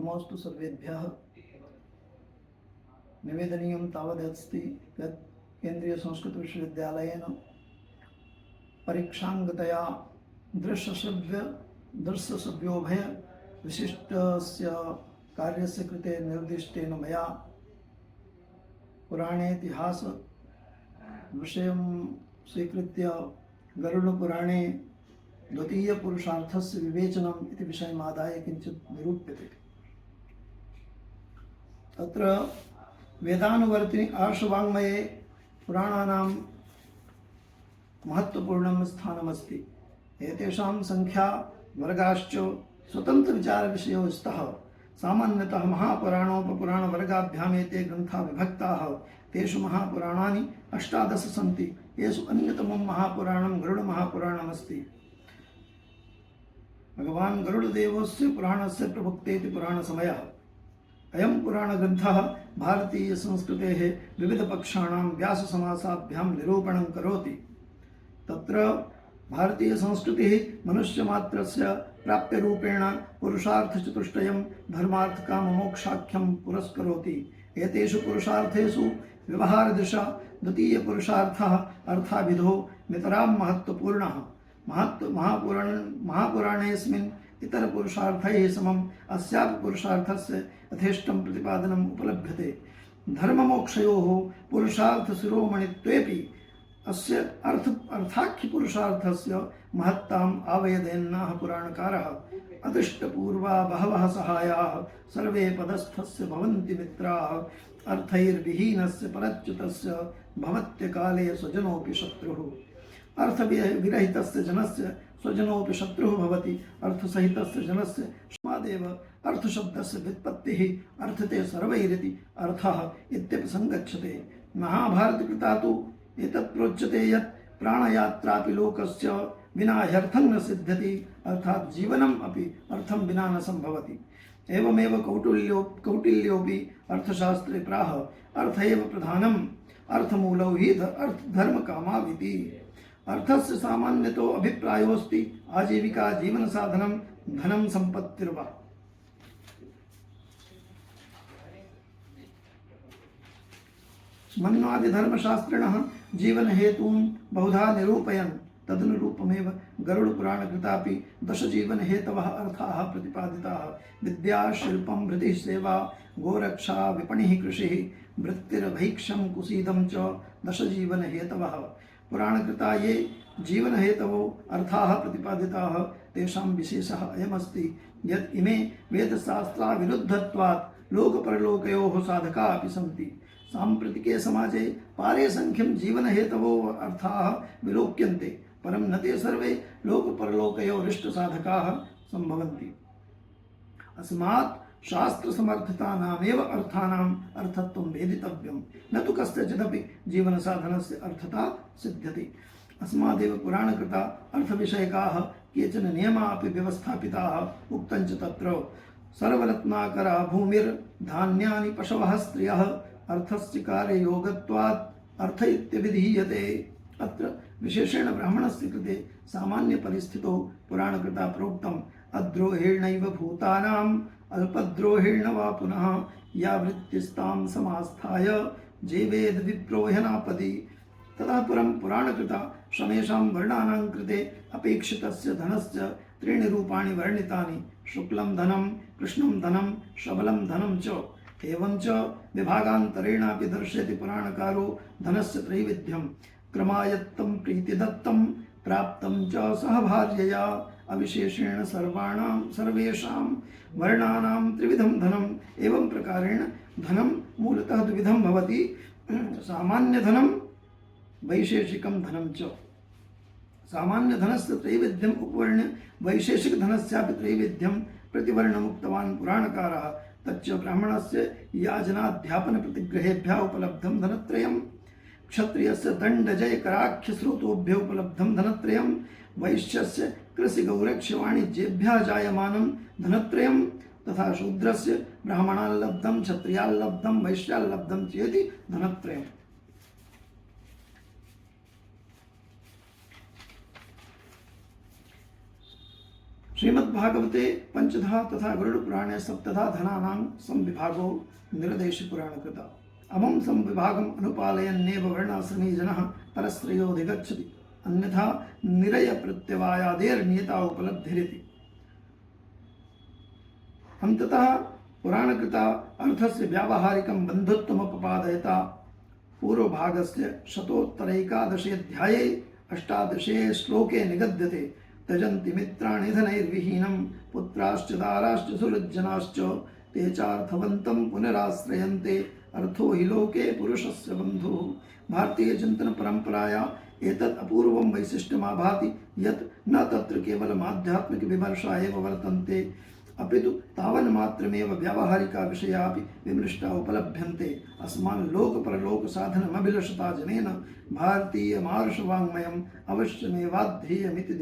नमोस्तु सर्वेभ्यः। निवेदनीयं तावदस्ति यत् केन्द्रीयसंस्कृतविश्वविद्यालयेन परीक्षाङ्गतया दृश्यश्रव्योभय विशिष्टस्य कार्यस्य कृते निर्दिष्टेन मया पुराणेतिहास विषयं स्वीकृत्य गरुडपुराणे द्वितीयपुरुषार्थस्य विवेचनम् इति विषयमादाय किञ्चित् निरूप्यते। तत्र वेदानुवर्तिनि आर्षवाङ्मये पुराणानां महत्वपूर्णं स्थानमस्ति। एतेषां संख्या वर्गाश्च स्वतन्त्रविचारविषयो स्तः। सामान्यतः महापुराणोपपुराणवर्गाभ्याम् एते ग्रन्थाः विभक्ताः। तेषु महापुराणानि 18 सन्ति। येषु अन्यतमं महापुराणं गरुडमहापुराणमस्ति। भगवान् गरुडदेवस्य पुराणस्य प्रवक्तेति पुराणसमयः। अयं पुराणग्रन्थः भारतीयसंस्कृतेः विविधपक्षाणां व्याससमासाभ्यां निरूपणं करोति। तत्र भारतीयसंस्कृतिः मनुष्यमात्रस्य प्राप्यरूपेण पुरुषार्थचतुष्टयं धर्मार्थकाममोक्षाख्यं पुरस्करोति। एतेषु पुरुषार्थेषु व्यवहारदृशा द्वितीयपुरुषार्थः अर्थाभिधो नितरां महत्त्वपूर्णः। महापुराणेऽस्मिन् इतरपुरुषार्थैः समम् अस्यापि पुरुषार्थस्य यथेष्टं प्रतिपादनम् उपलभ्यते। धर्ममोक्षयोः पुरुषार्थशिरोमणित्वेपि अस्य अर्थाख्यपुरुषार्थस्य महत्ताम् आवेदयन्नाः पुराणकारः। अदृष्टपूर्वा बहवः सहायाः सर्वे पदस्थस्य भवन्ति मित्राः। अर्थैर्विहीनस्य परच्युतस्य भवत्यकाले स्वजनोऽपि शत्रुः। अर्थविरहितस्य जनस्य स्वजनोऽपि शत्रुः भवति। अर्थसहितस्य जनस्य तस्मादेव अर्थशब्दस्य व्युत्पत्तिः अर्थते सर्वैरिति अर्थः इत्यपि संगच्छते। महाभारतकृता तु एतत् प्रोच्यते यत् प्राणयात्रापि लोकस्य विना ह्यर्थं न सिद्ध्यति। अर्थात् जीवनम् अपि अर्थं विना न सम्भवति। एवमेव कौटिल्योऽपि अर्थशास्त्रे प्राह अर्थ एव प्रधानम् अर्थमूलौ हि धर्मकामाविति। अर्थस्य सामान्यतो अभिप्रायोऽस्ति आजीविका जीवनसाधनं धनं सम्पत्तिर्वा। मन्वादिधर्मशास्त्रिणः जीवनहेतून् बहुधा निरूपयन् तदनुरूपमेव गरुडपुराणकृतापि 10 जीवनहेतवः अर्थाः प्रतिपादिताः। विद्या, शिल्पं, वृत्तिः, सेवा, गोरक्षा, विपणिः, कृषिः, वृत्तिर्भैक्षं, कुसीदं च 10 जीवनहेतवः। पुराणकृता ये जीवनहेतवो अर्थाः प्रतिपादिताः तेषां विशेषः अयमस्ति यत् इमे वेदशास्त्राविरुद्धत्वात् लोकपरलोकयोः साधका अपि सन्ति। साम्प्रतिके समाजे पारे संख्यं जीवनहेतवो अर्थाः विलोक्यन्ते, परं न ते सर्वे लोकपरलोकयोरिष्टसाधकाः सम्भवन्ति। अस्मात् शास्त्रसमर्थितानामेव अर्थानाम् अर्थत्वं वेदितव्यं, न तु कस्यचिदपि जीवनसाधनस्य अर्थता सिद्ध्यति। अस्मादेव पुराणकृता अर्थविषयकाः केचन नियमाः अपि व्यवस्थापिताः। उक्तञ्च तत्र सर्वरत्नाकरा भूमिर्धान्यानि पशवः स्त्रियः अर्थस्य कार्ययोगत्वात् अर्थ इत्यभिधीयते। अत्र विशेषेण ब्राह्मणस्य कृते सामान्यपरिस्थितौ पुराणकृता प्रोक्तम् अद्रोहेणैव भूतानाम् अल्पद्रोहेण वा पुनः या वृत्तिस्तां समास्थाय जीवेद विप्रो ह्यनापदि। ततः परं पुराणकृता श्रमेषां वर्णानां कृते अपेक्षितस्य धनस्य 3 रूपाणि वर्णितानि शुक्लं धनं, कृष्णं धनं, शबलं धनं च। एवञ्च विभागान्तरेणापि दर्शयति पुराणकारो धनस्य त्रैविध्यं क्रमायत्तं प्रीतिदत्तं प्राप्तं च सहभार्यया अविशेषेण सर्वेषां वर्णानां त्रिविधं धनम्। एवं प्रकारेण धनं मूलतः द्विविधं भवति, सामान्यधनं वैशेषिकं धनं च। सामान्यधनस्य त्रैविध्यम् उपवर्ण्य वैशेषिकधनस्यापि त्रैविध्यं प्रतिवर्णमुक्तवान् पुराणकारः। तच्च ब्राह्मणस्य याजनाध्यापनप्रतिग्रहेभ्यः उपलब्धं धनत्रयं, क्षत्रियस्य दण्डजयकराख्यस्रोतोभ्यः उपलब्धं धनत्रयं, वैश्यस्य कृषिगौरक्ष्यवाणिज्येभ्यः जायमानं धनत्रयं, तथा शूद्रस्य ब्राह्मणाल्लब्धं, क्षत्रियाल्लब्धं, वैश्याल्लब्धं चेति धनत्रयम्। श्रीमद्भागवते पंचधा तथा गरुडपुराणे सप्तधा धनानां संविभागो निर्देशपुराणकृता अमं संविभागम् अनुपालयन्नेव वर्णाश्रमी जनः परश्रेयोऽधिगच्छति अन्यथा निरयप्रत्यवायादेर्नियता उपलब्धिरिति। अन्ततः पुराणकृता अर्थस्य व्यावहारिकं बन्धुत्वमुपपादयता पूर्वभागस्य शतोत्तरैकादशेऽध्याये 18 श्लोके निगद्यते। त्यजन्ति मित्राणि धनैर्विहीनं पुत्राश्च दाराश्च सुहृज्जनाश्च ते चार्थवन्तं पुनराश्रयन्ते अर्थो हि लोके पुरुषस्य बन्धुः। भारतीय चिंतन परंपराया एतत् अपूर्वं वैशिष्ट्यमाभाति यत् न तत्र केवलम् आध्यात्मिक विमर्शा एव वर्तन्ते अपितु तावन्मात्रमेव व्यावहारिका विषयापि विमृष्टा उपलभ्यन्ते। अस्मान् लोक परलोक साधनमभिलषता जनेन भारतीय मार्षवाङ्मयम् अवश्यमेवाध्येयमिति